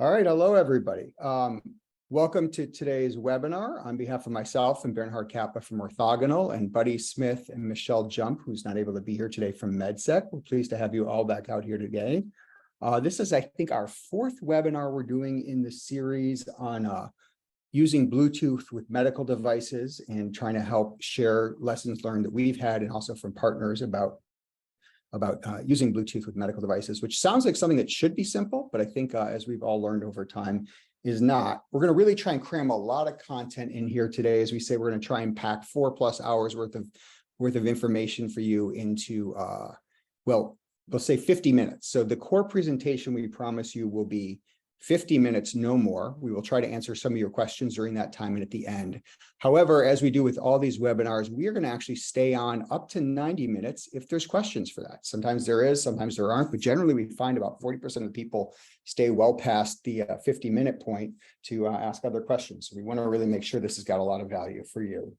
All right, hello everybody. Welcome to today's webinar. On behalf of myself and Bernhard Kappe from Orthogonal and Buddy Smith and Michelle Jump, who's not able to be here today from MedSec, we're pleased to have you all back out here today. This is, I think, our fourth webinar we're doing in the series on using Bluetooth with medical devices and trying to help share lessons learned that we've had and also from partners about using Bluetooth with medical devices, which sounds like something that should be simple, but I think as we've all learned over time, is not. We're going to really try and cram a lot of content in here today. As we say, we're going to try and pack 4+ hours worth of information for you into, well, we'll say 50 minutes. So the core presentation we promise you will be 50 minutes, no more. We will try to answer some of your questions during that time and at the end. However, as we do with all these webinars, we are going to actually stay on up to 90 minutes if there's questions for that. Sometimes there is, sometimes there aren't, but generally we find about 40% of the people stay well past the 50-minute point to ask other questions. So we want to really make sure this has got a lot of value for you.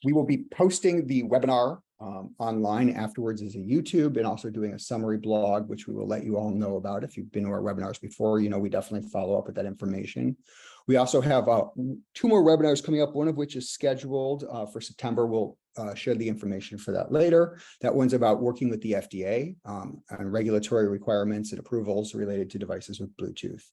We will be posting the webinar online afterwards as a YouTube and also doing a summary blog, which we will let you all know about. If you've been to our webinars before, you know we definitely follow up with that information. We also have 2 more webinars coming up, one of which is scheduled for September. We'll share the information for that later. That one's about working with the FDA on regulatory requirements and approvals related to devices with Bluetooth.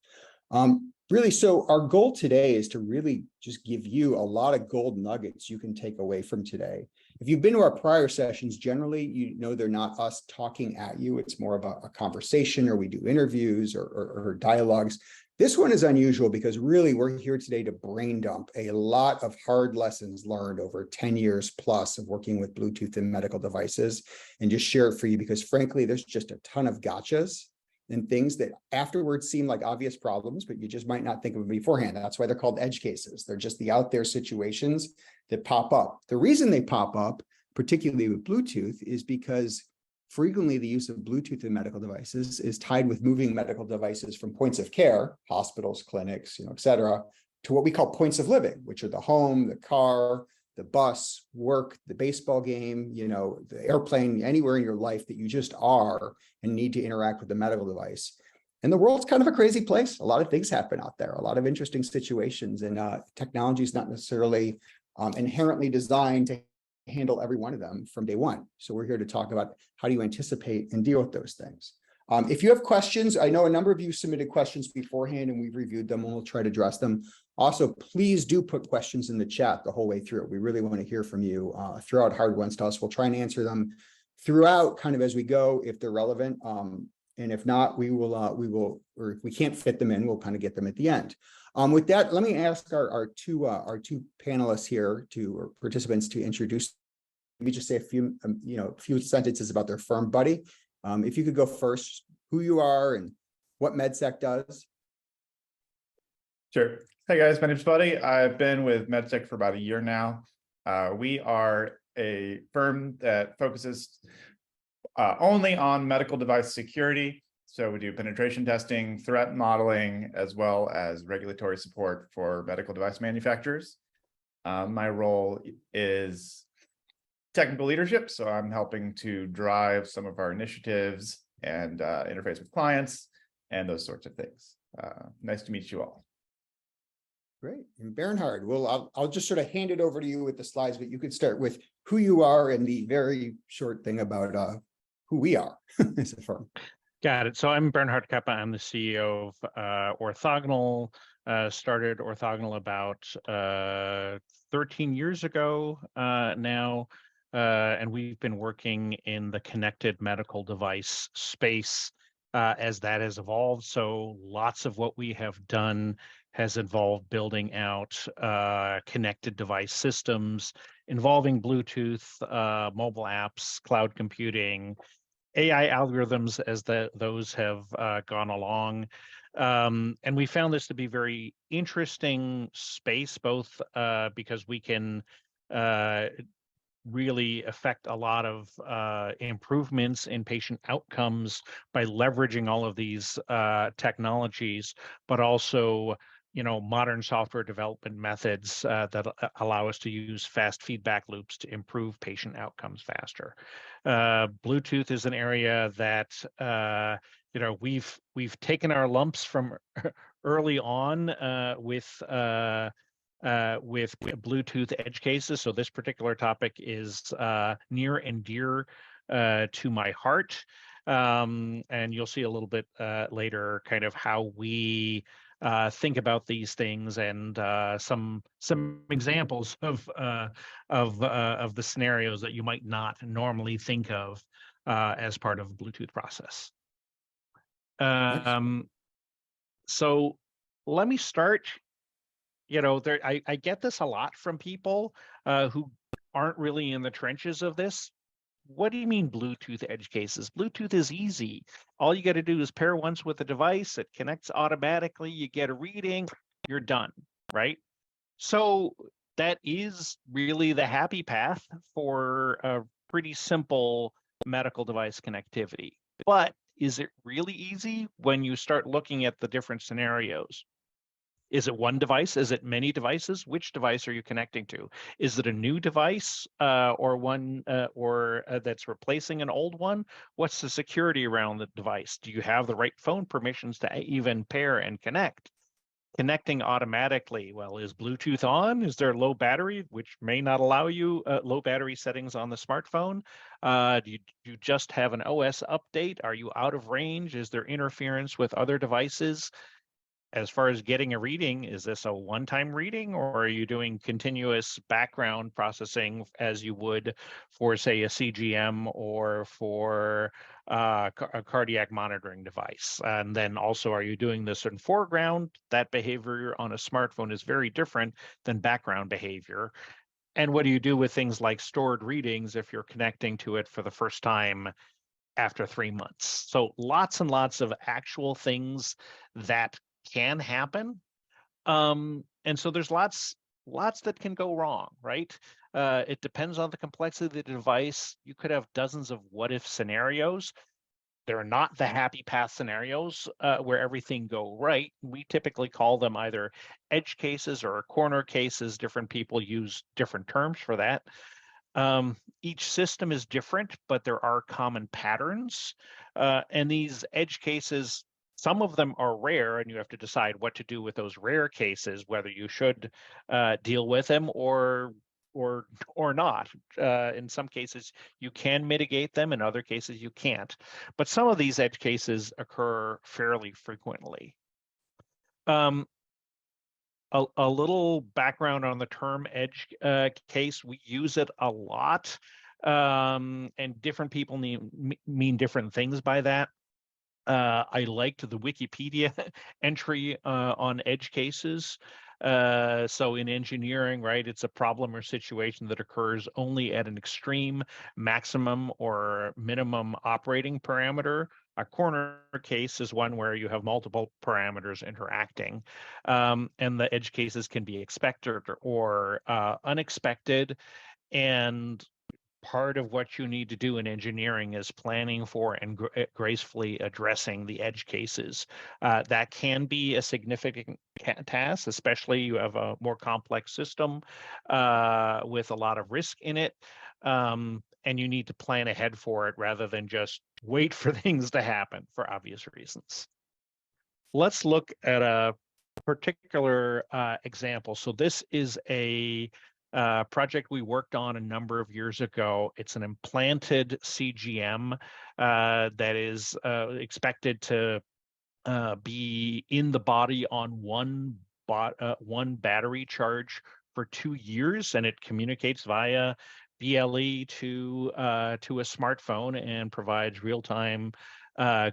Really, so our goal today is to really just give you a lot of gold nuggets you can take away from today. If you've been to our prior sessions, generally, you know they're not us talking at you. It's more of a conversation, or we do interviews or dialogues. This one is unusual because really we're here today to brain dump a lot of hard lessons learned over 10 years plus of working with Bluetooth and medical devices and just share it for you because frankly, there's just a ton of gotchas and things that afterwards seem like obvious problems, but you just might not think of them beforehand. That's why they're called edge cases. They're just the out there situations that pop up. The reason they pop up, particularly with Bluetooth, is because frequently the use of Bluetooth in medical devices is tied with moving medical devices from points of care, hospitals, clinics, et cetera, to what we call points of living, which are the home, the car, the bus, work, the baseball game, the airplane, anywhere in your life that you just are and need to interact with the medical device. And the world's kind of a crazy place. A lot of things happen out there, a lot of interesting situations, and technology is not necessarily inherently designed to handle every one of them from day one. So we're here to talk about how do you anticipate and deal with those things. If you have questions, I know a number of you submitted questions beforehand and we've reviewed them and we'll try to address them. Also, please do put questions in the chat the whole way through. We really want to hear from you. Throw out hard ones to us. We'll try and answer them throughout kind of as we go if they're relevant. And if not, we will, or if we can't fit them in, we'll kind of get them at the end. With that, let me ask our two panelists here or participants to introduce. Let me just say a few sentences about their firm. Buddy, if you could go first, who you are and what MedSec does. Sure. Hey guys, my name's Buddy. I've been with MedSec for about a year now. We are a firm that focuses only on medical device security. So we do penetration testing, threat modeling, as well as regulatory support for medical device manufacturers. My role is technical leadership, so I'm helping to drive some of our initiatives and interface with clients and those sorts of things. Nice to meet you all. Great. And Bernhard, I'll just sort of hand it over to you with the slides, but you could start with who you are and the very short thing about who we are as a firm. Got it. So I'm Bernhard Kappe. I'm the CEO of Orthogonal. Started Orthogonal about 13 years ago now, and we've been working in the connected medical device space as that has evolved. So lots of what we have done has involved building out connected device systems involving Bluetooth, mobile apps, cloud computing, AI algorithms as those have gone along. And we found this to be very interesting space, both because we can really affect a lot of improvements in patient outcomes by leveraging all of these technologies, but also modern software development methods that allow us to use fast feedback loops to improve patient outcomes faster. Bluetooth is an area that we've taken our lumps from early on with Bluetooth edge cases. So this particular topic is near and dear to my heart. And you'll see a little bit later kind of how we think about these things and some examples of the scenarios that you might not normally think of as part of a Bluetooth process. So let me start. I get this a lot from people who aren't really in the trenches of this. What do you mean Bluetooth edge cases? Bluetooth is easy. All you got to do is pair once with a device. It connects automatically. You get a reading. You're done, right? So that is really the happy path for a pretty simple medical device connectivity. But is it really easy when you start looking at the different scenarios? Is it one device? Is it many devices? Which device are you connecting to? Is it a new device or one that's replacing an old one? What's the security around the device? Do you have the right phone permissions to even pair and connect? Connecting automatically, well, is Bluetooth on? Is there low battery, which may not allow you low battery settings on the smartphone? Do you just have an OS update? Are you out of range? Is there interference with other devices? As far as getting a reading, is this a one-time reading, or are you doing continuous background processing as you would for, say, a CGM or for a cardiac monitoring device? And then also, are you doing this in foreground? That behavior on a smartphone is very different than background behavior. And what do you do with things like stored readings if you're connecting to it for the first time after 3 months? So lots and lots of actual things that can happen. And so there's lots that can go wrong, right? It depends on the complexity of the device. You could have dozens of what if scenarios. They're not the happy path scenarios where everything go right. We typically call them either edge cases or corner cases. Different people use different terms for that. Each system is different, but there are common patterns. And these edge cases, some of them are rare, and you have to decide what to do with those rare cases, whether you should deal with them or not. In some cases, you can mitigate them. In other cases, you can't. But some of these edge cases occur fairly frequently. A little background on the term edge case. We use it a lot, and different people mean different things by that. I liked the Wikipedia entry on edge cases. So in engineering, right, it's a problem or situation that occurs only at an extreme maximum or minimum operating parameter. A corner case is one where you have multiple parameters interacting, and the edge cases can be expected or unexpected. And part of what you need to do in engineering is planning for and gracefully addressing the edge cases. That can be a significant task, especially you have a more complex system with a lot of risk in it. And you need to plan ahead for it rather than just wait for things to happen for obvious reasons. Let's look at a particular example. So this is a project we worked on a number of years ago. It's an implanted CGM that is expected to be in the body on one battery charge for 2 years, and it communicates via BLE to a smartphone and provides real-time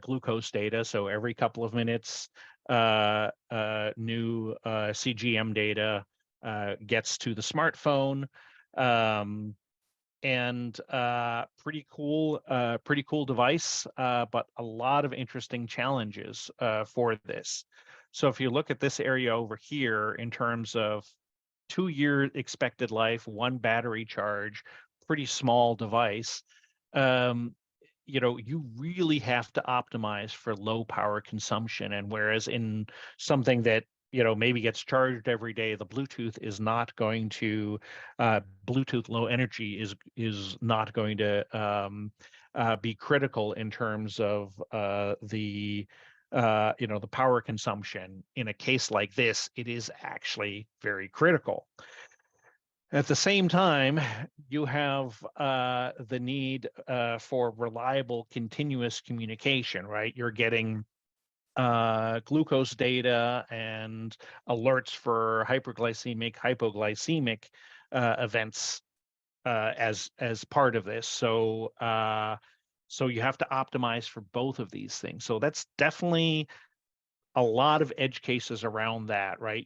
glucose data. So every couple of minutes, new CGM data gets to the smartphone, and pretty cool device, but a lot of interesting challenges for this. So if you look at this area over here in terms of 2-year expected life, 1 battery charge, pretty small device, you really have to optimize for low power consumption. And whereas in something that maybe gets charged every day. The Bluetooth is not going to, Bluetooth low energy is not going to be critical in terms of the power consumption. In a case like this, it is actually very critical. At the same time, you have the need for reliable, continuous communication, right? You're getting glucose data and alerts for hyperglycemic, hypoglycemic events as part of this. So you have to optimize for both of these things. So that's definitely a lot of edge cases around that, right?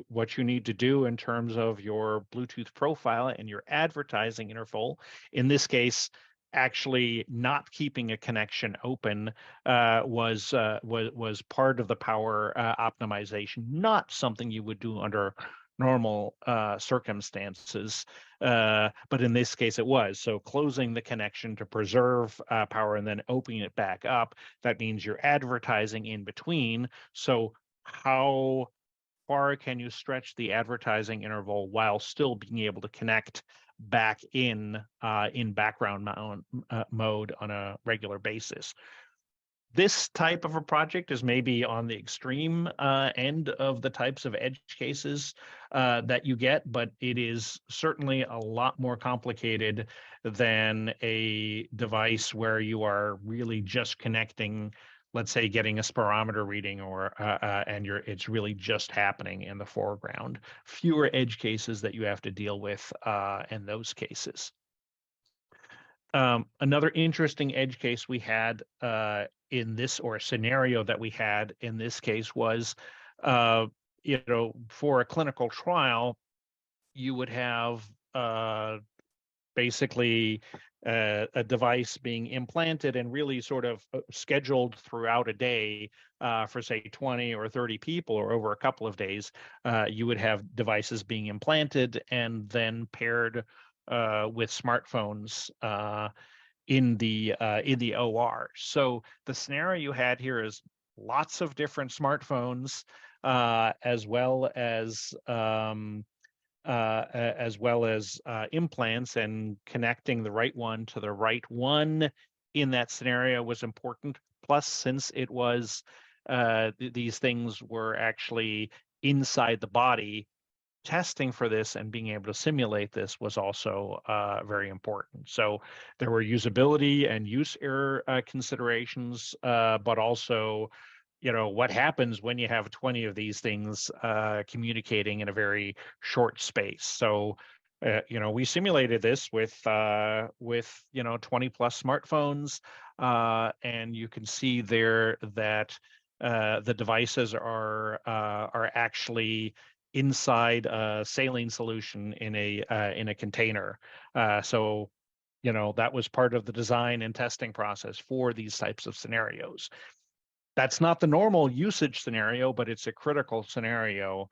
What you need to do in terms of your Bluetooth profile and your advertising interval, in this case, actually not keeping a connection open was part of the power optimization, not something you would do under normal circumstances, but in this case it was. So closing the connection to preserve power and then opening it back up, that means you're advertising in between. So how far can you stretch the advertising interval while still being able to connect back in background mode on a regular basis? This type of a project is maybe on the extreme end of the types of edge cases that you get, but it is certainly a lot more complicated than a device where you are really just connecting, let's say, getting a spirometer reading, or and it's really just happening in the foreground. Fewer edge cases that you have to deal with in those cases. Another interesting edge case we had in this, or scenario that we had in this case, was, for a clinical trial, you would have basically a device being implanted and really sort of scheduled throughout a day for, say, 20 or 30 people, or over a couple of days. You would have devices being implanted and then paired with smartphones in the OR. So the scenario you had here is lots of different smartphones, as well as implants, and connecting the right one to the right one in that scenario was important. Plus, since it was these things were actually inside the body, testing for this and being able to simulate this was also very important. So there were usability and use error considerations, but also, what happens when you have 20 of these things communicating in a very short space. So, we simulated this with 20 plus smartphones, and you can see there that the devices are actually inside a saline solution in a container. So, that was part of the design and testing process for these types of scenarios. That's not the normal usage scenario, but it's a critical scenario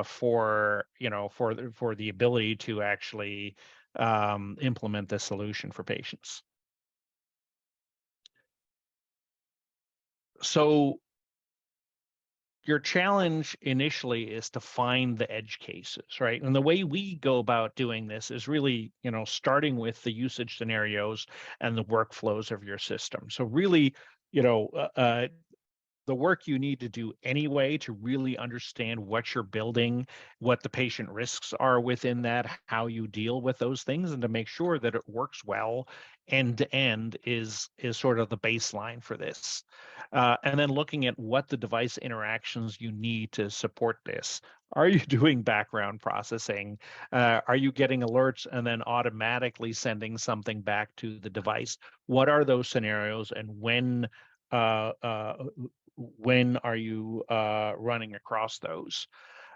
for the ability to actually implement this solution for patients. So your challenge initially is to find the edge cases, right? And the way we go about doing this is really, starting with the usage scenarios and the workflows of your system. So really, the work you need to do anyway to really understand what you're building, what the patient risks are within that, how you deal with those things, and to make sure that it works well end to end is sort of the baseline for this. And then looking at what the device interactions you need to support this. Are you doing background processing? Are you getting alerts and then automatically sending something back to the device? What are those scenarios, and when are you running across those?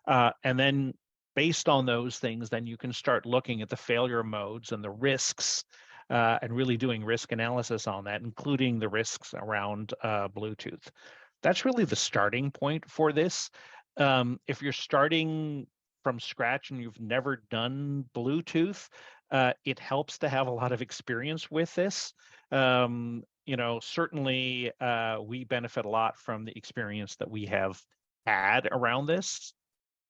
And then based on those things, then you can start looking at the failure modes and the risks, and really doing risk analysis on that, including the risks around Bluetooth. That's really the starting point for this. If you're starting from scratch and you've never done Bluetooth, it helps to have a lot of experience with this. Certainly we benefit a lot from the experience that we have had around this.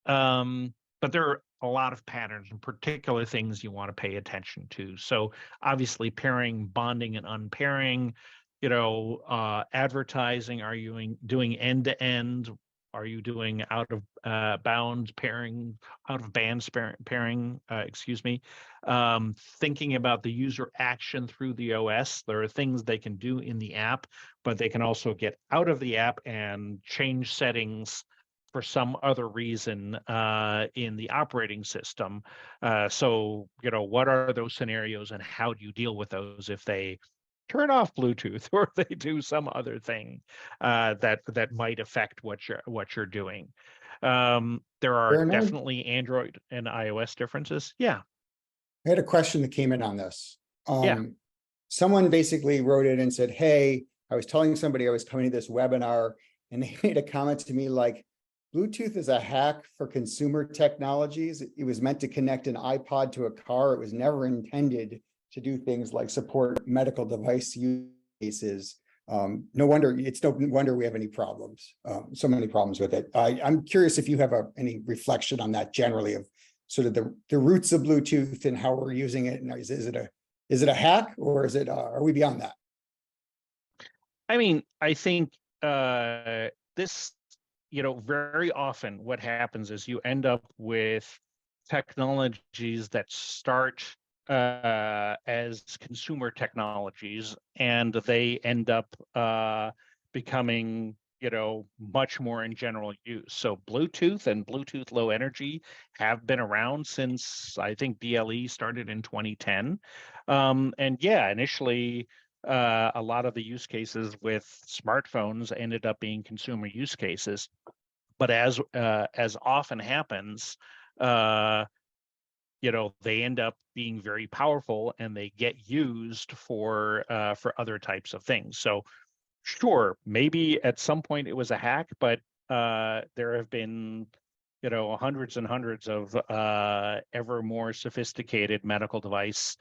But there are a lot of patterns and particular things you want to pay attention to. So obviously pairing, bonding, and unpairing, advertising, are you doing end-to-end? Are you doing out of bounds pairing, out of band pairing, excuse me? Thinking about the user action through the OS. There are things they can do in the app, but they can also get out of the app and change settings for some other reason in the operating system. So, what are those scenarios and how do you deal with those if they turn off Bluetooth or they do some other thing that might affect what you're doing? There are Bernhard, definitely Android and iOS differences. Yeah, I had a question that came in on this. yeah. Someone basically wrote in and said, hey, I was telling somebody I was coming to this webinar, and they made a comment to me like, Bluetooth is a hack for consumer technologies. It was meant to connect an iPod to a car. It was never intended to do things like support medical device use cases. No wonder we have any problems, so many problems with it. I'm curious if you have any reflection on that generally of sort of the roots of Bluetooth and how we're using it. And is it a hack, or are we beyond that? I mean, I think this, very often what happens is you end up with technologies that start as consumer technologies, and they end up becoming, much more in general use. So Bluetooth and Bluetooth Low Energy have been around since, I think, BLE started in 2010. And yeah, initially, a lot of the use cases with smartphones ended up being consumer use cases, but as often happens, they end up being very powerful and they get used for other types of things. So sure, maybe at some point it was a hack, but there have been hundreds and hundreds of ever more sophisticated medical device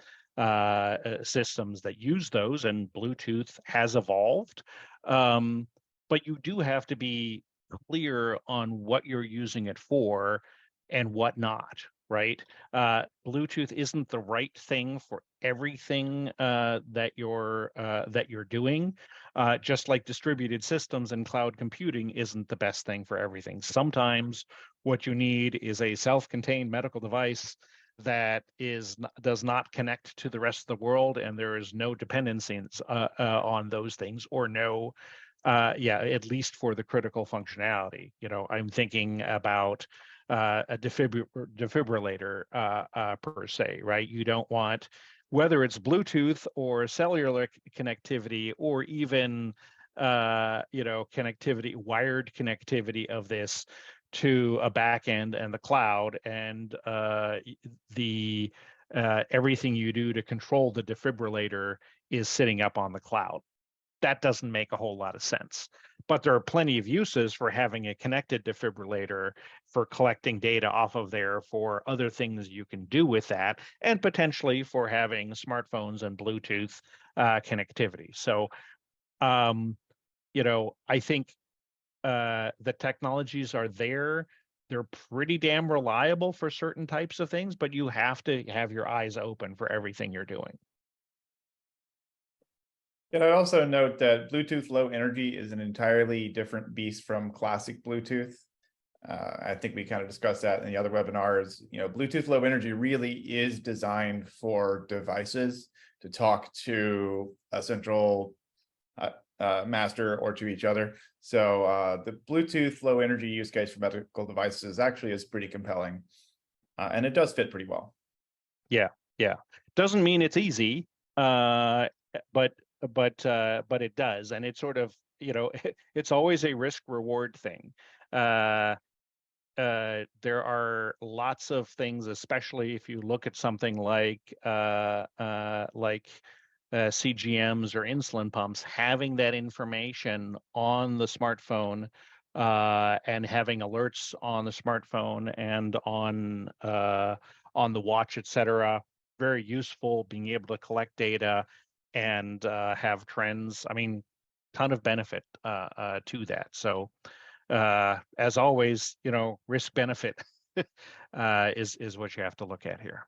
systems that use those, and Bluetooth has evolved. But you do have to be clear on what you're using it for and what not, right? Bluetooth isn't the right thing for everything that you're doing. Just like distributed systems and cloud computing isn't the best thing for everything. Sometimes what you need is a self-contained medical device that does not connect to the rest of the world, and there is no dependencies on those things, or no, at least for the critical functionality. I'm thinking about a defibrillator per se, right? You don't want, whether it's Bluetooth or cellular connectivity, or even connectivity, wired connectivity of this to a backend and the cloud, and the everything you do to control the defibrillator is sitting up on the cloud. That doesn't make a whole lot of sense. But there are plenty of uses for having a connected defibrillator, for collecting data off of there, for other things you can do with that, and potentially for having smartphones and Bluetooth connectivity. So, I think the technologies are there. They're pretty damn reliable for certain types of things, but you have to have your eyes open for everything you're doing. And I'd also note that Bluetooth Low Energy is an entirely different beast from classic Bluetooth. I think we kind of discussed that in the other webinars. Bluetooth Low Energy really is designed for devices to talk to a central master or to each other. So the Bluetooth Low Energy use case for medical devices actually is pretty compelling, and it does fit pretty well. Yeah. Doesn't mean it's easy, but it does, and it's sort of, it's always a risk reward thing. There are lots of things, especially if you look at something like CGMs or insulin pumps, having that information on the smartphone and having alerts on the smartphone and on the watch, etc. Very useful, being able to collect data and have trends. I mean, ton of benefit to that. So as always, risk benefit is what you have to look at here.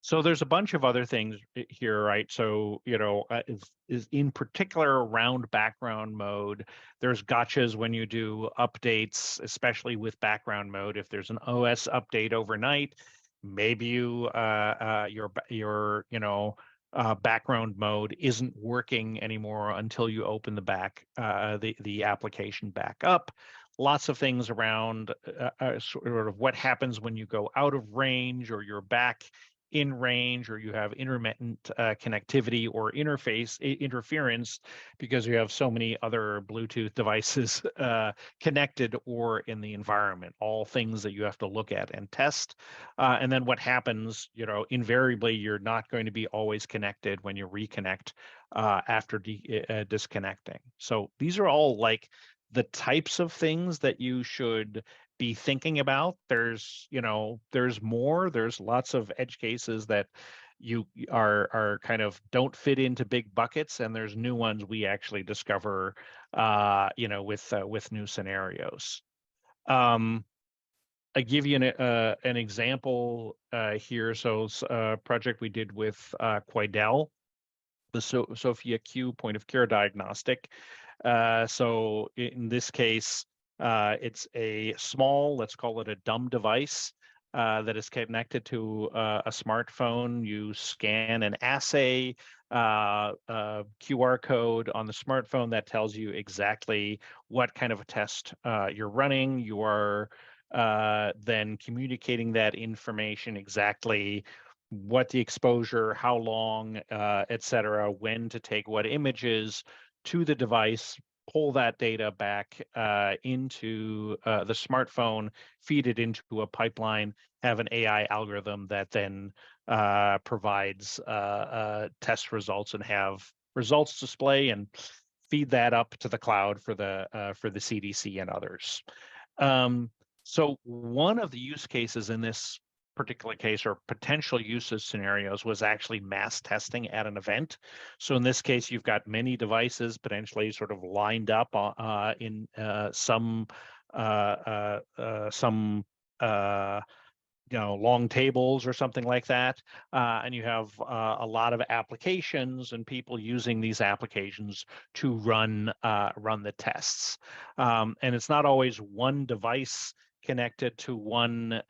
So there's a bunch of other things here, right? So, is in particular around background mode. There's gotchas when you do updates, especially with background mode. If there's an OS update overnight, maybe your background mode isn't working anymore until you open the application back up. Lots of things around sort of what happens when you go out of range or you're back in range, or you have intermittent connectivity or interference because you have so many other Bluetooth devices connected or in the environment. All things that you have to look at and test. And then what happens, invariably you're not going to be always connected when you reconnect after disconnecting. So these are all like the types of things that you should be thinking about. There's more. There's lots of edge cases that you are kind of don't fit into big buckets, and there's new ones we actually discover, with new scenarios. I give you an example here. So a project we did with Quidel, the Sophia Q point of care diagnostic. So in this case, it's a small, let's call it a dumb device that is connected to a smartphone. You scan an assay QR code on the smartphone that tells you exactly what kind of a test you're running. You are then communicating that information, exactly what the exposure, how long, et cetera, when to take what images to the device, pull that data back into the smartphone, feed it into a pipeline, have an AI algorithm that then provides test results and have results display and feed that up to the cloud for the CDC and others. So one of the use cases in this particular case, or potential uses scenarios, was actually mass testing at an event. So in this case, you've got many devices potentially sort of lined up in some long tables or something like that, and you have a lot of applications and people using these applications to run the tests. And it's not always one device connected to one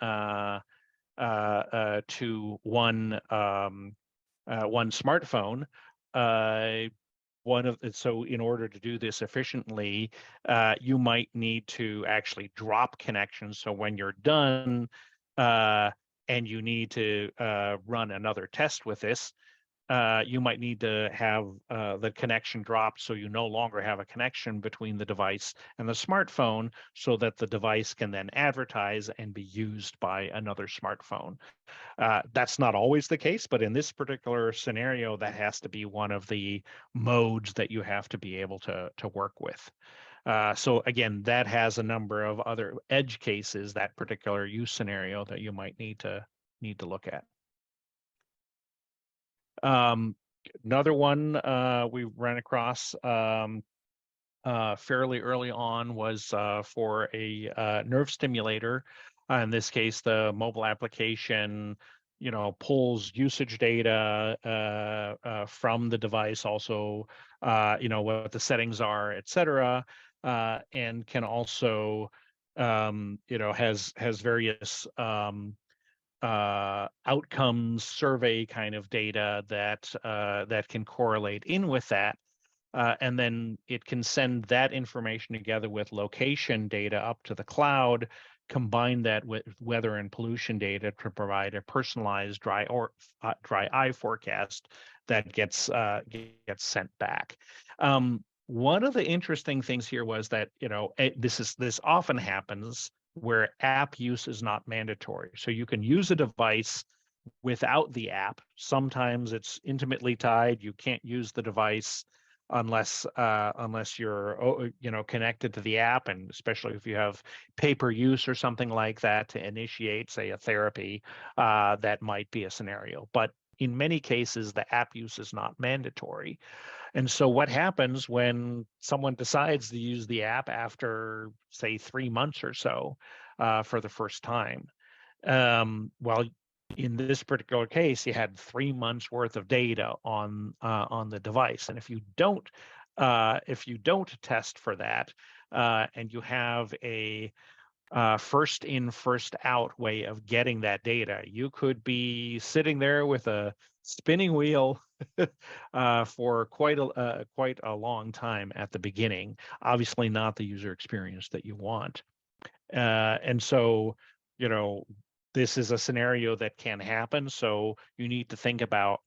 one smartphone. So in order to do this efficiently, you might need to actually drop connections. So when you're done and you need to run another test with this, you might need to have the connection dropped, so you no longer have a connection between the device and the smartphone, so that the device can then advertise and be used by another smartphone. That's not always the case, but in this particular scenario, that has to be one of the modes that you have to be able to work with. So again, that has a number of other edge cases, that particular use scenario, that you might need to look at. Another one we ran across fairly early on was for a nerve stimulator. In this case, the mobile application, pulls usage data from the device, also, what the settings are, et cetera, and can also, has various outcomes survey kind of data that can correlate in with that. And then it can send that information together with location data up to the cloud, combine that with weather and pollution data to provide a personalized dry eye forecast that gets sent back. One of the interesting things here was that this often happens where app use is not mandatory. So you can use a device without the app. Sometimes it's intimately tied. You can't use the device unless you're connected to the app, and especially if you have pay-per-use or something like that to initiate, say, a therapy, that might be a scenario. But in many cases, the app use is not mandatory. And so what happens when someone decides to use the app after, say, 3 months or so for the first time? Well, in this particular case, you had 3 months worth of data on the device, and if you don't test for that, and you have a first in, first out way of getting that data, you could be sitting there with a spinning wheel for quite a long time at the beginning. Obviously, not the user experience that you want, and so this is a scenario that can happen. So you need to think about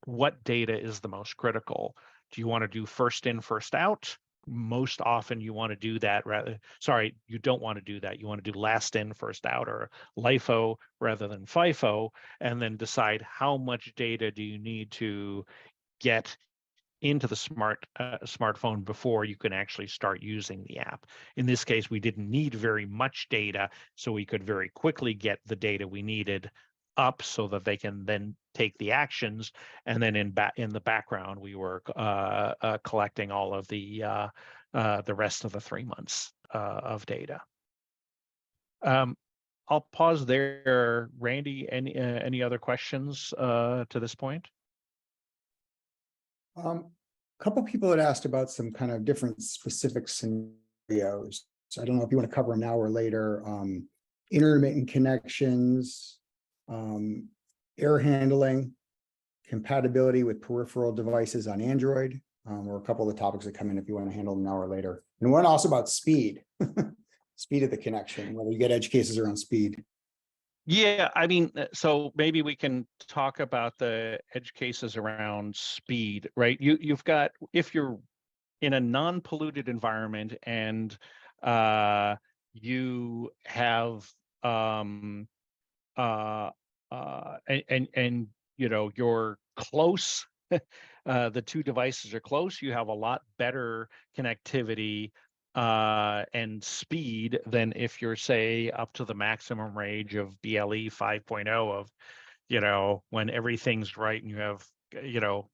what data is the most critical. Do you want to do first in, first out? Most often you want to do that you don't want to do that. You want to do last in, first out, or LIFO rather than FIFO, and then decide how much data do you need to get into the smartphone before you can actually start using the app. In this case, we didn't need very much data, so we could very quickly get the data we needed up so that they can then take the actions. And then in the background, we were collecting all of the rest of the 3 months of data. I'll pause there. Randy, any other questions to this point? A couple people had asked about some kind of different specific scenarios. So I don't know if you want to cover them now or later. Intermittent connections, error handling, compatibility with peripheral devices on Android, or a couple of the topics that come in if you want to handle them now or later. And one also about speed, speed of the connection, whether you get edge cases around speed. Yeah, I mean, so maybe we can talk about the edge cases around speed, right? You've got, if you're in a non-polluted environment and you have you're close, the two devices are close, you have a lot better connectivity and speed than if you're, say, up to the maximum range of BLE 5.0 of, when everything's right and you have,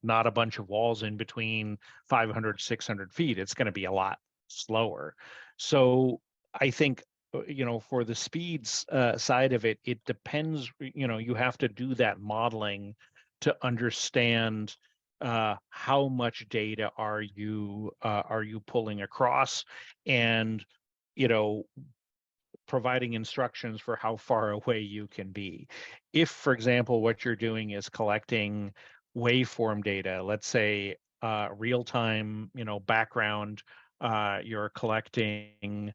not a bunch of walls in between 500, 600 feet, it's going to be a lot slower. So I think, for the speeds side of it, it depends, you have to do that modeling to understand how much data are you pulling across, and providing instructions for how far away you can be. If, for example, what you're doing is collecting waveform data, let's say real-time background, you're collecting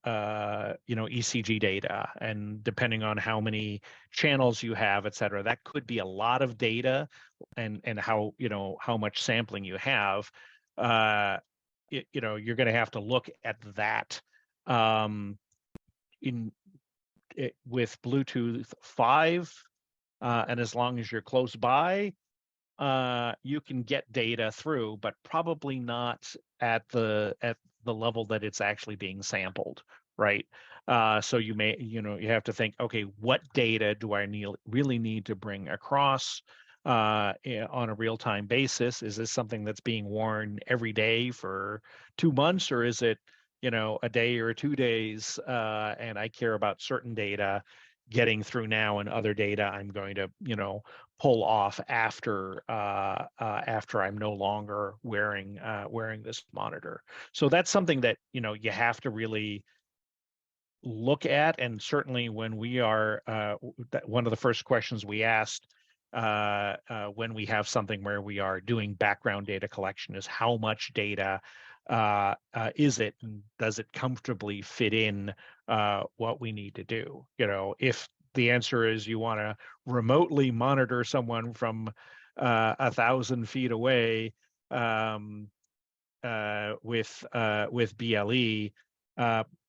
ECG data, and depending on how many channels you have, et cetera, that could be a lot of data, and how much sampling you have. You're going to have to look at that. With Bluetooth 5, and as long as you're close by, you can get data through, but probably not at the level that it's actually being sampled, right? So you have to think, okay, what data do I really need to bring across on a real-time basis? Is this something that's being worn every day for 2 months, or is it a day or 2 days, and I care about certain data getting through now, and other data I'm going to pull off after I'm no longer wearing this monitor. So that's something that you have to really look at. And certainly when we are one of the first questions we asked when we have something where we are doing background data collection is, how much data is it, and does it comfortably fit in what we need to do? If the answer is you want to remotely monitor someone from 1,000 feet away with BLE,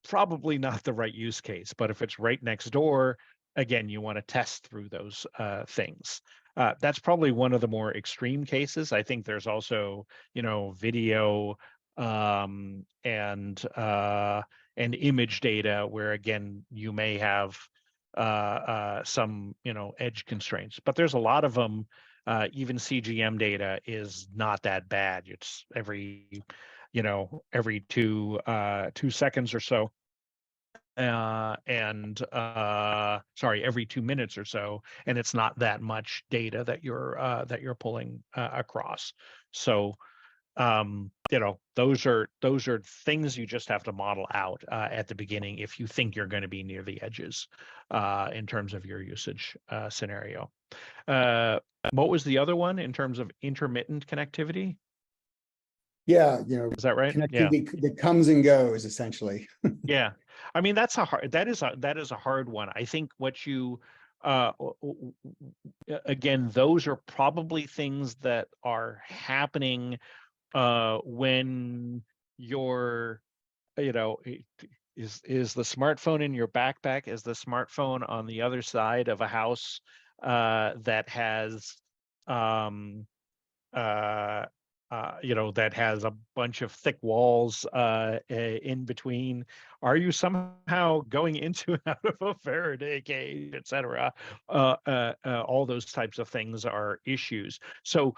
probably not the right use case. But if it's right next door, again, you want to test through those things. That's probably one of the more extreme cases. I think there's also video and image data where, again, you may have some, edge constraints, but there's a lot of them. Even CGM data is not that bad. It's every 2 seconds or so. Every 2 minutes or so, and it's not that much data that you're pulling across. So those are things you just have to model out at the beginning if you think you're going to be near the edges in terms of your usage scenario. What was the other one in terms of intermittent connectivity? Yeah, Is that right? Yeah. connectivity that comes and goes essentially. Yeah. I mean, that is a hard one. I think what you again, those are probably things that are happening when you're, is the smartphone in your backpack, is the smartphone on the other side of a house that has that has a bunch of thick walls in between. Are you somehow going into and out of a Faraday cage, etc.? All those types of things are issues. So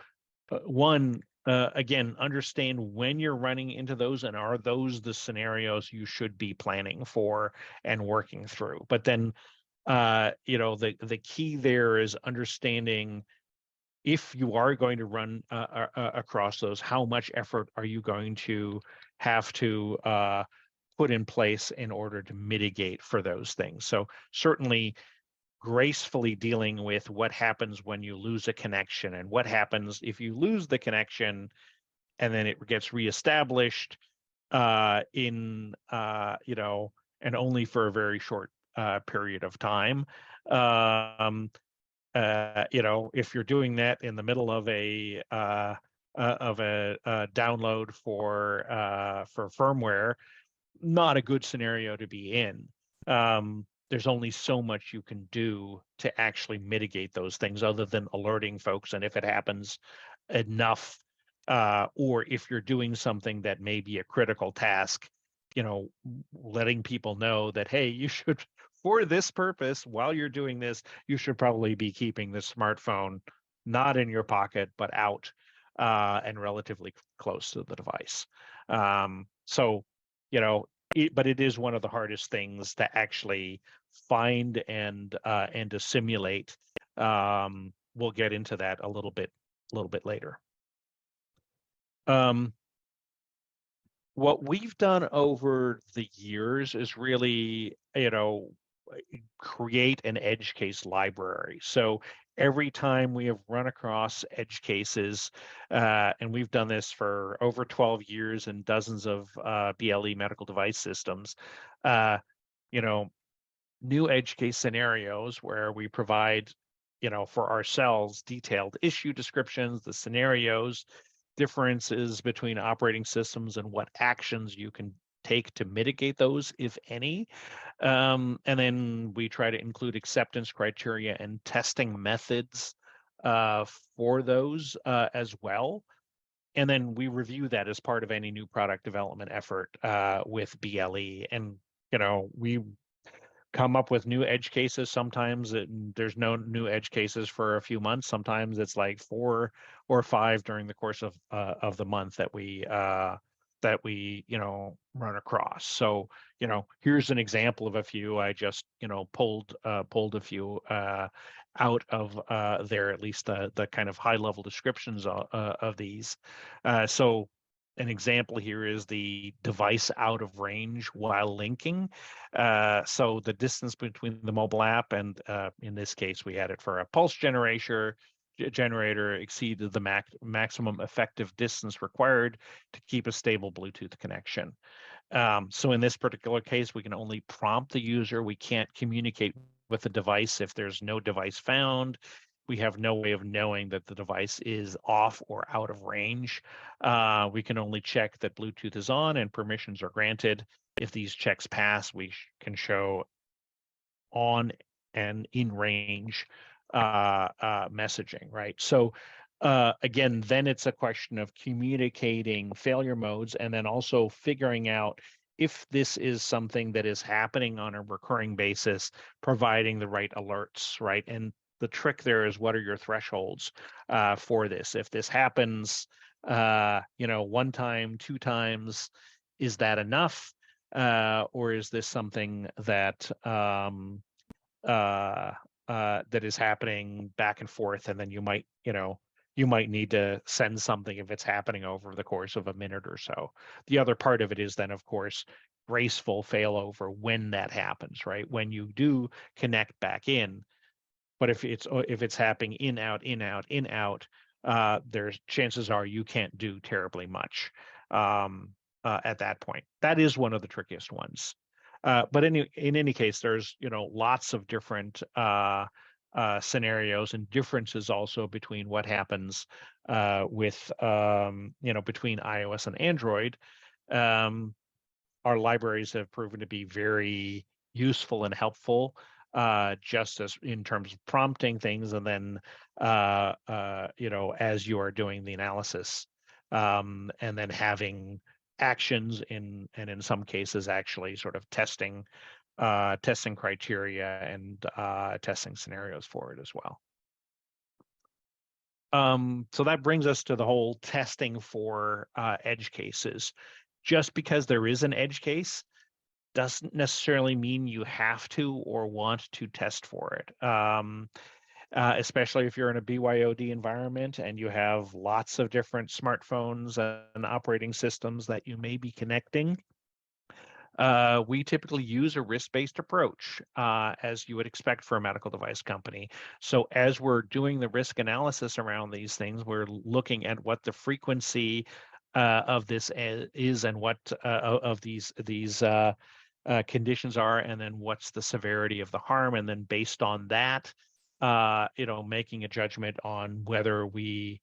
one, again, understand when you're running into those, and are those the scenarios you should be planning for and working through. But then the key there is understanding, if you are going to run across those, how much effort are you going to have to put in place in order to mitigate for those things? So certainly gracefully dealing with what happens when you lose a connection, and what happens if you lose the connection and then it gets reestablished and only for a very short period of time. If you're doing that in the middle of a download for firmware, not a good scenario to be in. There's only so much you can do to actually mitigate those things, other than alerting folks. And if it happens enough, or if you're doing something that may be a critical task, letting people know that, hey, you should, for this purpose, while you're doing this, you should probably be keeping the smartphone not in your pocket, but out and relatively close to the device. But it is one of the hardest things to actually find and to simulate. We'll get into that a little bit later. What we've done over the years is really, create an edge case library. So every time we have run across edge cases, and we've done this for over 12 years in dozens of BLE medical device systems, new edge case scenarios where we provide, for ourselves, detailed issue descriptions, the scenarios, differences between operating systems, and what actions you can take to mitigate those, if any. And then we try to include acceptance criteria and testing methods for those as well. And then we review that as part of any new product development effort with BLE. And, we come up with new edge cases. Sometimes there's no new edge cases for a few months. Sometimes it's like 4 or 5 during the course of the month that we run across. So here's an example of a few. I just pulled a few out of there, at least the kind of high level descriptions of these. So an example here is the device out of range while linking. So the distance between the mobile app and, in this case, we had it for a pulse generator exceeded the maximum effective distance required to keep a stable Bluetooth connection. So in this particular case, we can only prompt the user. We can't communicate with the device if there's no device found. We have no way of knowing that the device is off or out of range. We can only check that Bluetooth is on and permissions are granted. If these checks pass, we can show on and in range messaging, right? So again, then it's a question of communicating failure modes, and then also figuring out if this is something that is happening on a recurring basis, providing the right alerts, right? And the trick there is, what are your thresholds for this? If this happens, one time, two times, is that enough? Or is this something that that is happening back and forth, and then you might need to send something if it's happening over the course of a minute or so. The other part of it is then, of course, graceful failover when that happens, right? When you do connect back in. But if it's happening in, out, in, out, in, out, there's chances are you can't do terribly much at that point. That is one of the trickiest ones. But in any case, there's lots of different scenarios and differences also between what happens with between iOS and Android. Our libraries have proven to be very useful and helpful, just as in terms of prompting things, and then as you are doing the analysis, and then having actions and in some cases actually sort of testing criteria and testing scenarios for it as well. So that brings us to the whole testing for edge cases. Just because there is an edge case doesn't necessarily mean you have to or want to test for it. Especially if you're in a BYOD environment and you have lots of different smartphones and operating systems that you may be connecting. We typically use a risk-based approach, as you would expect for a medical device company. So as we're doing the risk analysis around these things, we're looking at what the frequency of this is, and what of these conditions are, and then what's the severity of the harm, and then based on that, making a judgment on whether we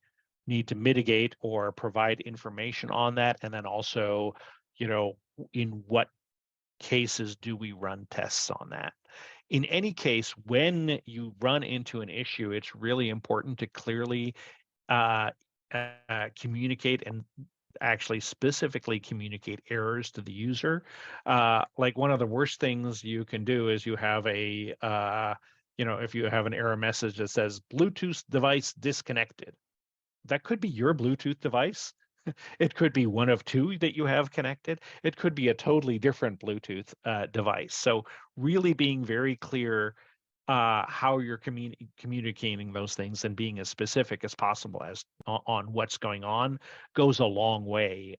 need to mitigate or provide information on that, and then also, in what cases do we run tests on that. In any case, when you run into an issue, it's really important to clearly communicate, and actually specifically communicate errors to the user. Like, one of the worst things you can do is you have if you have an error message that says Bluetooth device disconnected. That could be your Bluetooth device. It could be one of two that you have connected. It could be a totally different Bluetooth device. So really being very clear how you're communicating those things, and being as specific as possible as on what's going on, goes a long way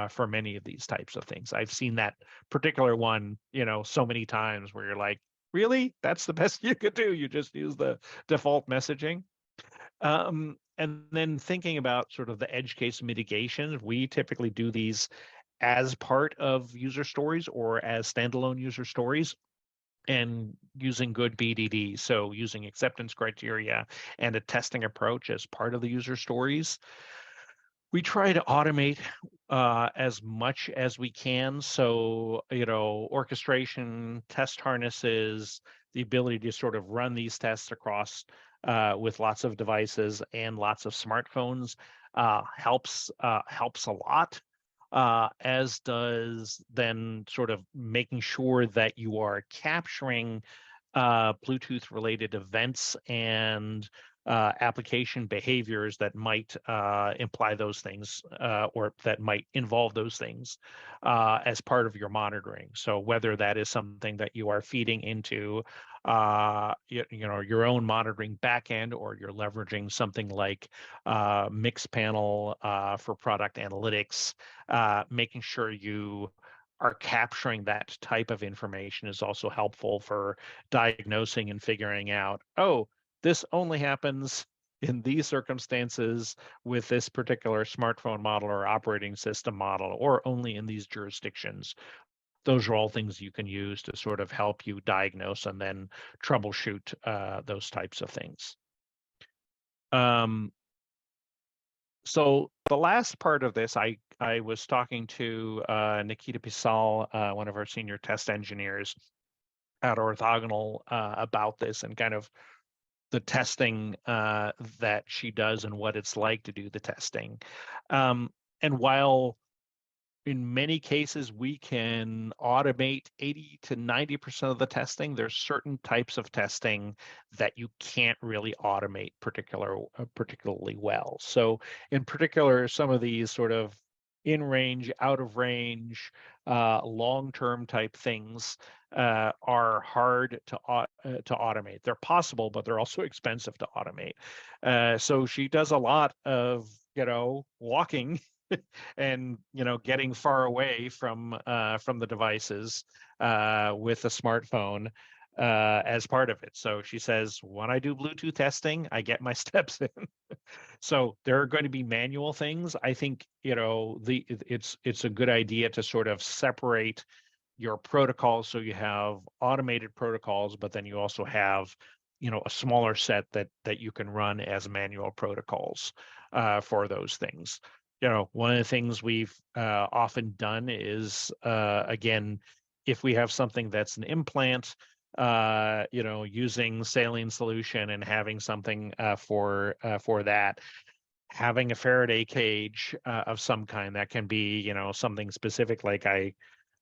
for many of these types of things. I've seen that particular one, so many times, where you're like, really? That's the best you could do? You just use the default messaging? And then thinking about sort of the edge case mitigation, we typically do these as part of user stories or as standalone user stories, and using good BDD. So using acceptance criteria and a testing approach as part of the user stories. We try to automate as much as we can. So, orchestration, test harnesses, the ability to sort of run these tests across with lots of devices and lots of smartphones helps a lot. As does then sort of making sure that you are capturing Bluetooth related events and application behaviors that might imply those things, or that might involve those things as part of your monitoring. So whether that is something that you are feeding into your own monitoring backend, or you're leveraging something like Mixpanel for product analytics, making sure you are capturing that type of information is also helpful for diagnosing and figuring out, oh, this only happens in these circumstances with this particular smartphone model or operating system model, or only in these jurisdictions. Those are all things you can use to sort of help you diagnose and then troubleshoot those types of things. So the last part of this, I was talking to Nikita Pisal, one of our senior test engineers at Orthogonal, about this, and kind of the testing that she does and what it's like to do the testing. And while in many cases, we can automate 80 to 90% of the testing. There's certain types of testing that you can't really automate particularly well. So in particular, some of these sort of in range, out of range, long-term type things are hard to automate. They're possible, but they're also expensive to automate. So she does a lot of, walking and getting far away from the devices with a smartphone as part of it. So she says, when I do Bluetooth testing, I get my steps in. So there are going to be manual things. I think it's a good idea to sort of separate your protocols, so you have automated protocols, but then you also have a smaller set that you can run as manual protocols for those things. One of the things we've often done is, again, if we have something that's an implant, using saline solution and having something for that, having a Faraday cage of some kind that can be, something specific like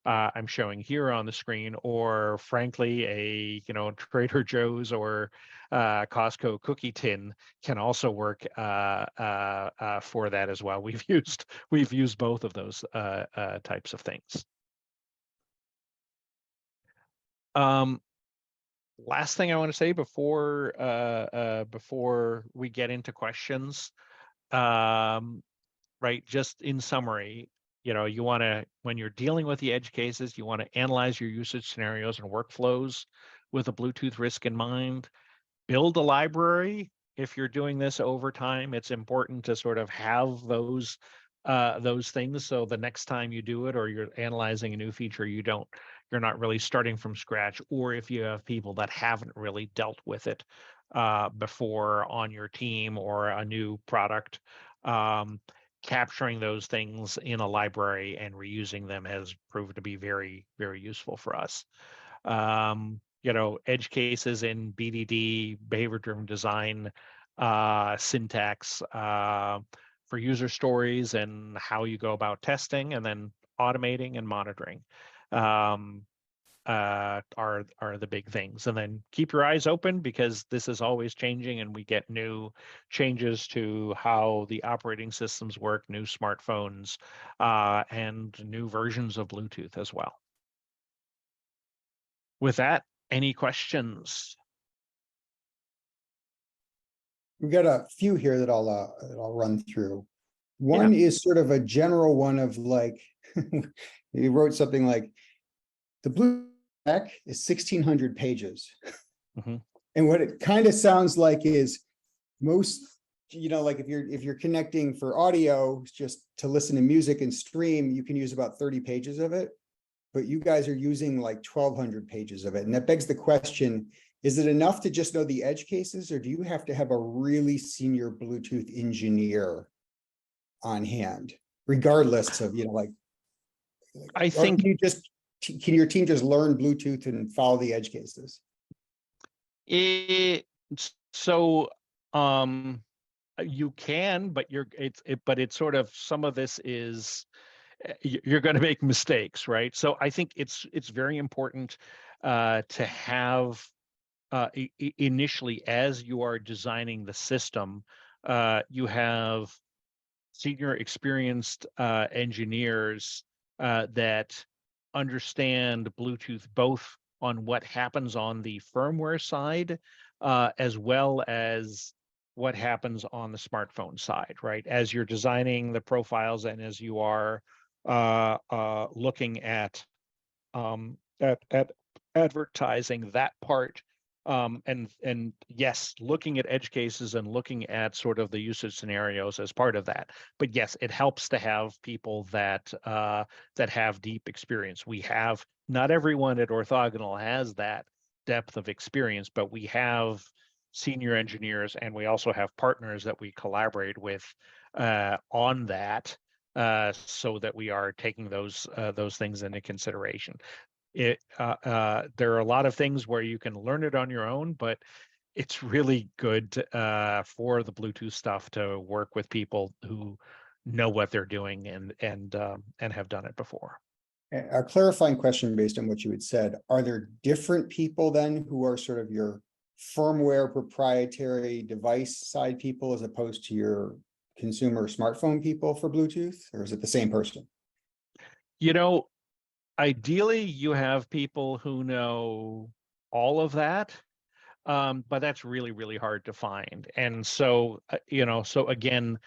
I'm showing here on the screen, or frankly, a Trader Joe's or Costco cookie tin can also work for that as well. We've used both of those types of things. Last thing I want to say before we get into questions, right? Just in summary, you want to, when you're dealing with the edge cases, you want to analyze your usage scenarios and workflows with a Bluetooth risk in mind. Build a library. If you're doing this over time, it's important to sort of have those things, so the next time you do it or you're analyzing a new feature, you're not really starting from scratch. Or if you have people that haven't really dealt with it before on your team or a new product, capturing those things in a library and reusing them has proved to be very, very useful for us. Edge cases in BDD, behavior-driven design, syntax for user stories and how you go about testing, and then automating and monitoring are the big things. And then keep your eyes open, because this is always changing and we get new changes to how the operating systems work, new smartphones, and new versions of Bluetooth as well. With that, any questions? We've got a few here that I'll run through. One is sort of a general one of like, he wrote something like, the Bluetooth deck is 1,600 pages. Mm-hmm. And what it kind of sounds like is most, like if you're connecting for audio, just to listen to music and stream, you can use about 30 pages of it. But you guys are using like 1,200 pages of it. And that begs the question, is it enough to just know the edge cases, or do you have to have a really senior Bluetooth engineer on hand, regardless of, I think can your team just learn Bluetooth and follow the edge cases? You can, but it's sort of, some of this is, you're going to make mistakes, right? So I think it's very important to have initially, as you are designing the system, you have senior experienced engineers that understand Bluetooth, both on what happens on the firmware side as well as what happens on the smartphone side, right? As you're designing the profiles and as you are looking at advertising that part, and yes, looking at edge cases and looking at sort of the usage scenarios as part of that. But yes, it helps to have people that have deep experience. Not everyone at Orthogonal has that depth of experience, but we have senior engineers, and we also have partners that we collaborate with on that, so that we are taking those things into consideration. There are a lot of things where you can learn it on your own, but it's really good for the Bluetooth stuff to work with people who know what they're doing and have done it before. A clarifying question based on what you had said, are there different people then who are sort of your firmware proprietary device side people as opposed to your consumer smartphone people for Bluetooth, or is it the same person? You know, ideally you have people who know all of that, but that's really, really hard to find. And so, so again,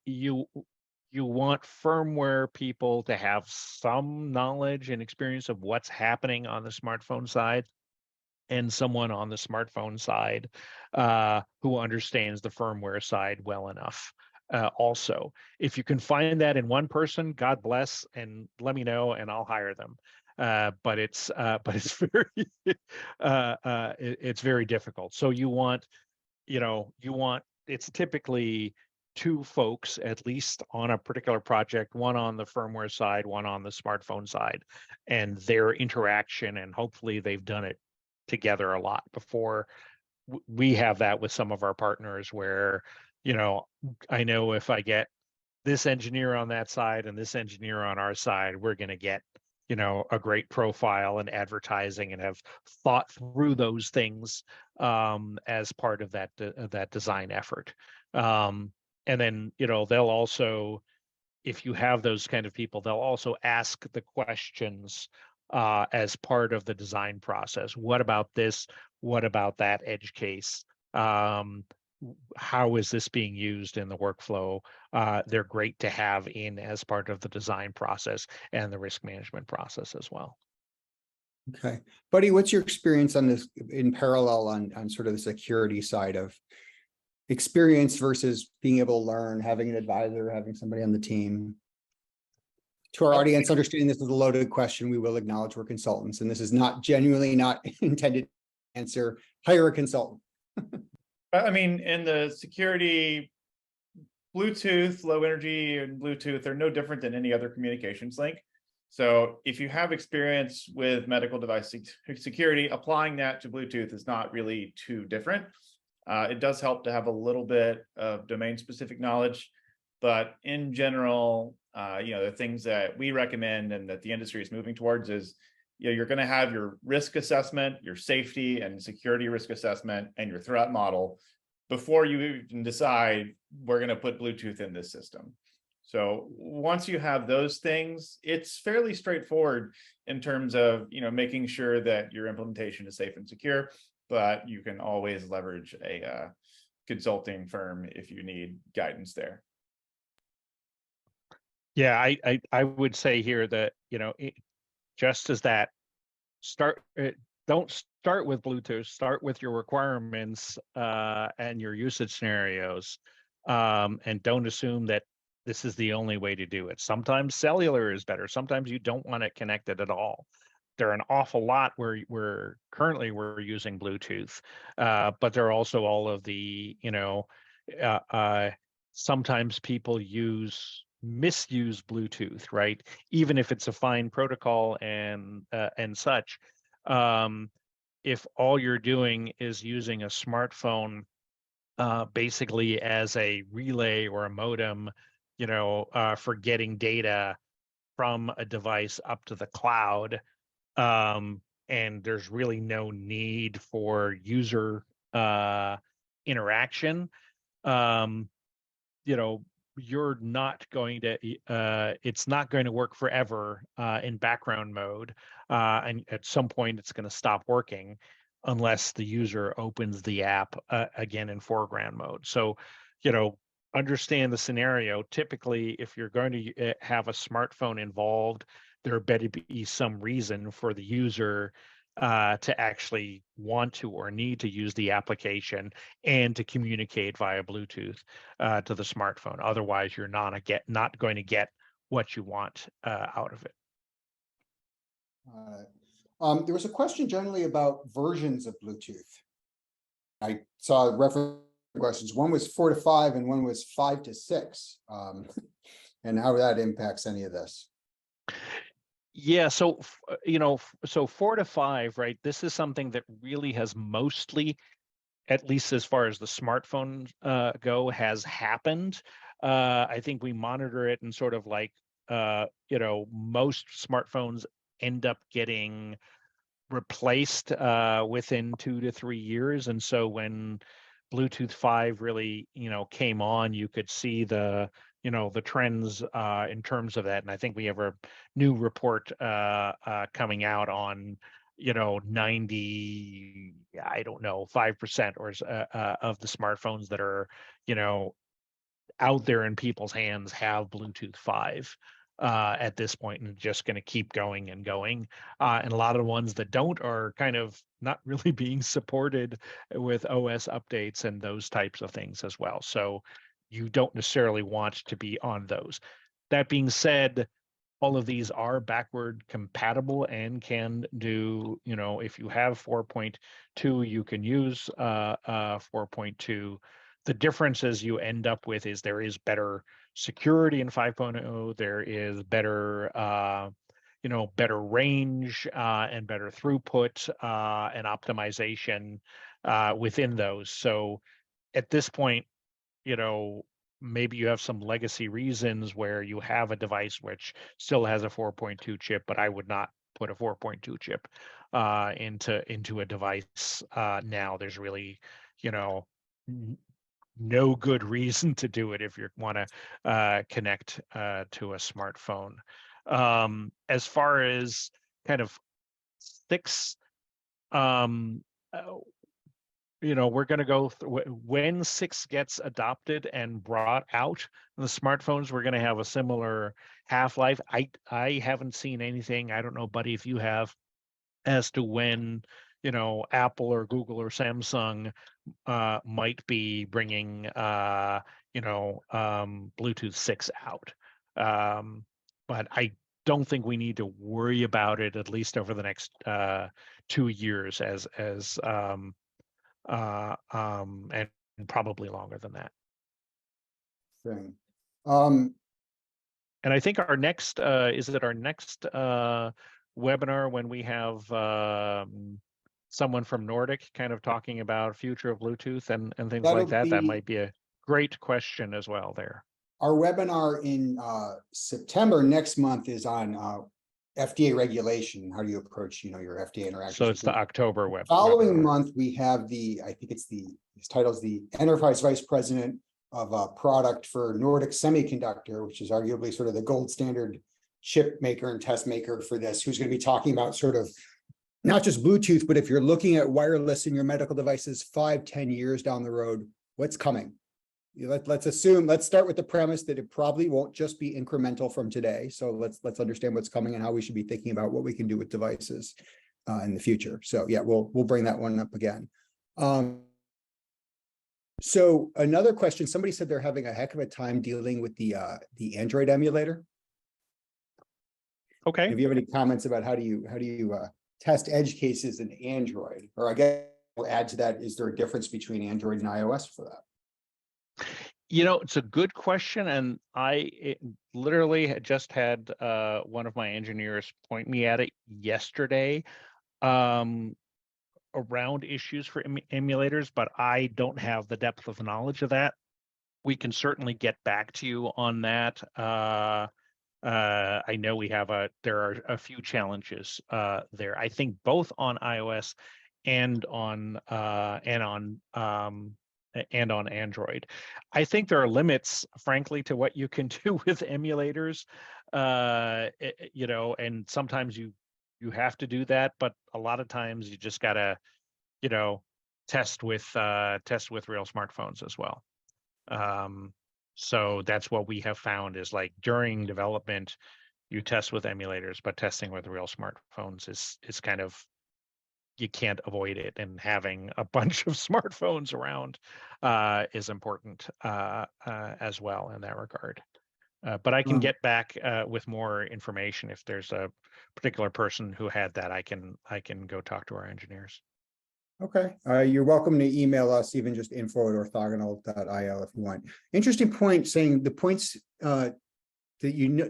you want firmware people to have some knowledge and experience of what's happening on the smartphone side, and someone on the smartphone side who understands the firmware side well enough. Also, if you can find that in one person, God bless, and let me know, and I'll hire them. But it's very it's very difficult. So you want it's typically two folks at least on a particular project, one on the firmware side, one on the smartphone side, and their interaction, and hopefully they've done it together a lot before. We have that with some of our partners where, I know if I get this engineer on that side and this engineer on our side, we're going to get, a great profile and advertising, and have thought through those things as part of that design effort. And then, they'll also, if you have those kind of people, they'll also ask the questions as part of the design process. What about this? What about that edge case? How is this being used in the workflow? They're great to have in as part of the design process and the risk management process as well. Okay. Buddy, what's your experience on this in parallel on sort of the security side of experience versus being able to learn, having an advisor, having somebody on the team? To our audience, understanding this is a loaded question, we will acknowledge we're consultants, and this is not genuinely not intended to answer. Hire a consultant. I mean, in the security, Bluetooth, low energy, and Bluetooth are no different than any other communications link. So if you have experience with medical device security, applying that to Bluetooth is not really too different. It does help to have a little bit of domain-specific knowledge, but in general, the things that we recommend and that the industry is moving towards is, you're going to have your risk assessment, your safety and security risk assessment, and your threat model before you even decide we're going to put Bluetooth in this system. So once you have those things, it's fairly straightforward in terms of, making sure that your implementation is safe and secure, but you can always leverage a consulting firm if you need guidance there. Yeah, I would say here that, just as that, don't start with Bluetooth, start with your requirements and your usage scenarios, and don't assume that this is the only way to do it. Sometimes cellular is better. Sometimes you don't want it connected at all. There are an awful lot where we're using Bluetooth, but there are also all of the, sometimes people misuse Bluetooth, right? Even if it's a fine protocol and such, if all you're doing is using a smartphone basically as a relay or a modem, for getting data from a device up to the cloud, and there's really no need for user interaction, you're not going to, it's not going to work forever in background mode. And at some point it's going to stop working unless the user opens the app again in foreground mode. So, understand the scenario. Typically, if you're going to have a smartphone involved, there better be some reason for the user to actually want to or need to use the application and to communicate via Bluetooth to the smartphone. Otherwise, you're not going to get what you want out of it. There was a question generally about versions of Bluetooth. I saw reference questions. One was 4 to 5 and one was 5 to 6, and how that impacts any of this. Yeah, so 4 to 5, right? This is something that really has mostly, at least as far as the smartphones go, has happened. I think we monitor it and sort of like, most smartphones end up getting replaced within 2 to 3 years. And so when Bluetooth 5 really, came on, you could see the trends in terms of that. And I think we have a new report coming out on 90, I don't know, 5% or of the smartphones that are out there in people's hands have Bluetooth 5 at this point, and just going to keep going and going. And a lot of the ones that don't are kind of not really being supported with OS updates and those types of things as well. So you don't necessarily want to be on those. That being said, all of these are backward compatible and can do, if you have 4.2, you can use 4.2. The differences you end up with is there is better security in 5.0. There is better, better range and better throughput and optimization within those. So at this point, maybe you have some legacy reasons where you have a device which still has a 4.2 chip, but I would not put a 4.2 chip into a device now. There's really, no good reason to do it if you want to connect to a smartphone. As far as kind of 6, we're going to go when 6 gets adopted and brought out, the smartphones, we're going to have a similar half-life. I haven't seen anything, I don't know, Buddy, if you have, as to when Apple or Google or Samsung might be bringing Bluetooth 6 out. But I don't think we need to worry about it, at least over the next 2 years, and probably longer than that. Thing. And I think our next is it our next webinar when we have someone from Nordic kind of talking about future of Bluetooth and things like that. That might be a great question as well there. Our webinar in September next month is on FDA regulation. How do you approach, your FDA interactions? So it's the October webinar. Following month, we have his title is the Enterprise Vice President of a product for Nordic Semiconductor, which is arguably sort of the gold standard chip maker and test maker for this, who's going to be talking about sort of not just Bluetooth, but if you're looking at wireless in your medical devices 5-10 years down the road, what's coming? Let's start with the premise that it probably won't just be incremental from today. So let's understand what's coming and how we should be thinking about what we can do with devices in the future. So yeah, we'll bring that one up again. So another question, somebody said they're having a heck of a time dealing with the Android emulator. Okay. If you have any comments about how do you test edge cases in Android, or I guess we'll add to that, is there a difference between Android and iOS for that? It's a good question, and I literally just had one of my engineers point me at it yesterday around issues for emulators, but I don't have the depth of knowledge of that. We can certainly get back to you on that. I know there are a few challenges there. I think both on iOS and on Android. I think there are limits, frankly, to what you can do with emulators, and sometimes you have to do that, but a lot of times you just gotta, test with real smartphones as well. So that's what we have found is, like, during development, you test with emulators, but testing with real smartphones is kind of, you can't avoid it, and having a bunch of smartphones around is important as well in that regard. But I can get back with more information if there's a particular person who had that. I can go talk to our engineers. Okay, you're welcome to email us, even just info@orthogonal.io if you want. Interesting point, saying the points that you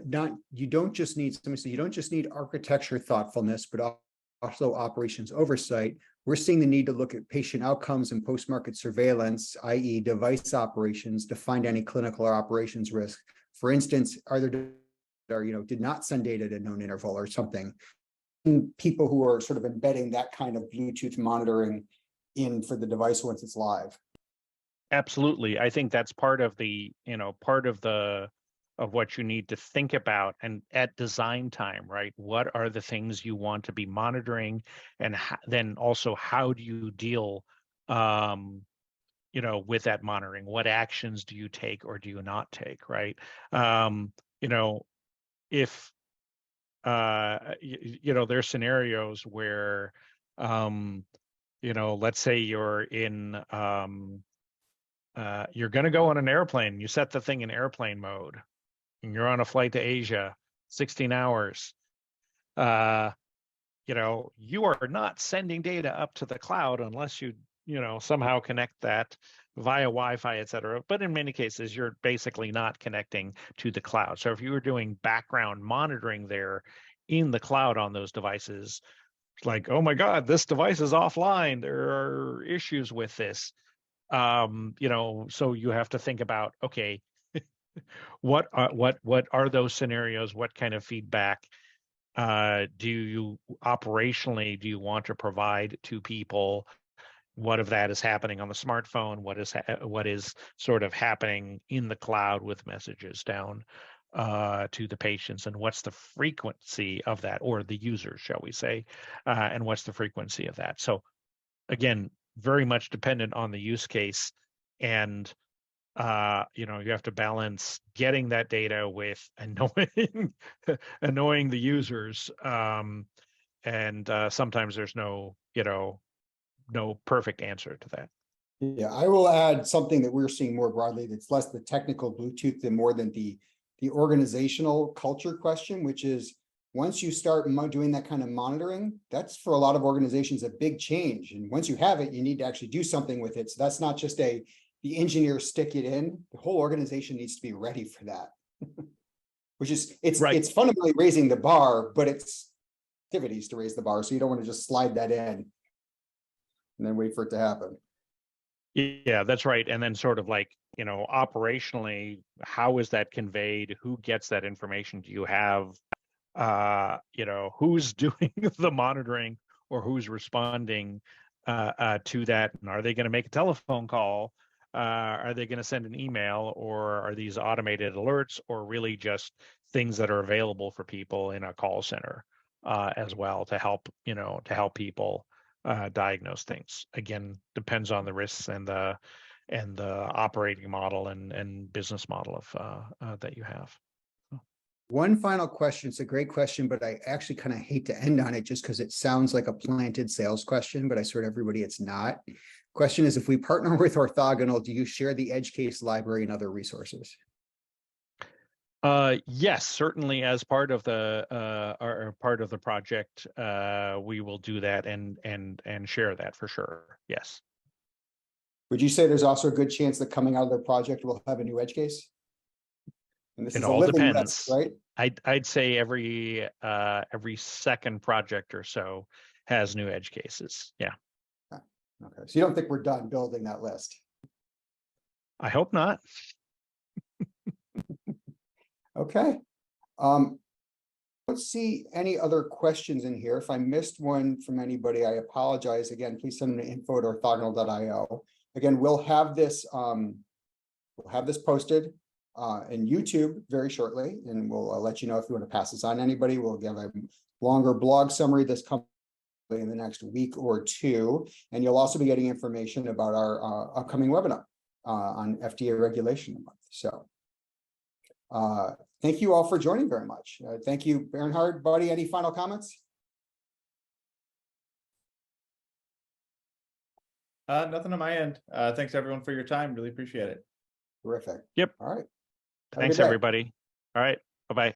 don't just need, somebody said you don't just need architecture thoughtfulness, but also operations oversight. we're seeing the need to look at patient outcomes and post-market surveillance, i.e. device operations, to find any clinical or operations risk. For instance, are there, did not send data at a known interval or something? People who are sort of embedding that kind of Bluetooth monitoring in for the device once it's live. Absolutely. I think that's part of the, of what you need to think about, and at design time, right? What are the things you want to be monitoring, and then also how do you deal, with that monitoring? What actions do you take or do you not take, right? If there's scenarios where, let's say you're in, you're going to go on an airplane, you set the thing in airplane mode, and you're on a flight to Asia, 16 hours. You are not sending data up to the cloud unless you, somehow connect that via Wi-Fi, et cetera. But in many cases, you're basically not connecting to the cloud. So if you were doing background monitoring there in the cloud on those devices, like, oh my God, this device is offline, there are issues with this. So you have to think about, okay, what are those scenarios? What kind of feedback do you want to provide to people? What of that is happening on the smartphone? What is sort of happening in the cloud with messages down to the patients, and what's the frequency of that, or the users, shall we say, and what's the frequency of that? So again, very much dependent on the use case, and you have to balance getting that data with annoying the users, and sometimes there's no perfect answer to that. Yeah, I will add something that we're seeing more broadly that's less the technical Bluetooth and more than the organizational culture question, which is, once you start doing that kind of monitoring, that's for a lot of organizations a big change. And once you have it, you need to actually do something with it. So that's not just the engineers stick it in. The whole organization needs to be ready for that. Which is, it's fundamentally raising the bar, but it's activities to raise the bar. So you don't want to just slide that in and then wait for it to happen. Yeah, that's right. And then sort of like, operationally, how is that conveyed? Who gets that information? Do you have, who's doing the monitoring, or who's responding to that? And are they going to make a telephone call? Are they going to send an email, or are these automated alerts, or really just things that are available for people in a call center as well to help people diagnose things? Again, depends on the risks and the operating model and business model of that you have. One final question. It's a great question, but I actually kind of hate to end on it just because it sounds like a planted sales question, but I swear to everybody it's not. Question is, if we partner with Orthogonal, do you share the edge case library and other resources? Yes, certainly. As part of the project, we will do that and share that for sure. Yes. Would you say there's also a good chance that coming out of the project we'll have a new edge case? And this It is all a living depends, list, right? I'd say every second project or so has new edge cases. Yeah. Okay. So you don't think we're done building that list? I hope not. Okay. Let's see any other questions in here. If I missed one from anybody, I apologize. Again, please send them to info@orthogonal.io. Again, we'll have this posted in YouTube very shortly, and we'll let you know if you want to pass this on to anybody. We'll give a longer blog summary this company in the next week or two, and you'll also be getting information about our upcoming webinar on FDA regulation month. So thank you all for joining very much. Thank you, Bernhard. Buddy, any final comments? Nothing on my end. Thanks everyone for your time. Really appreciate it. Terrific. Yep. All right. Thanks, everybody. All right. Bye-bye.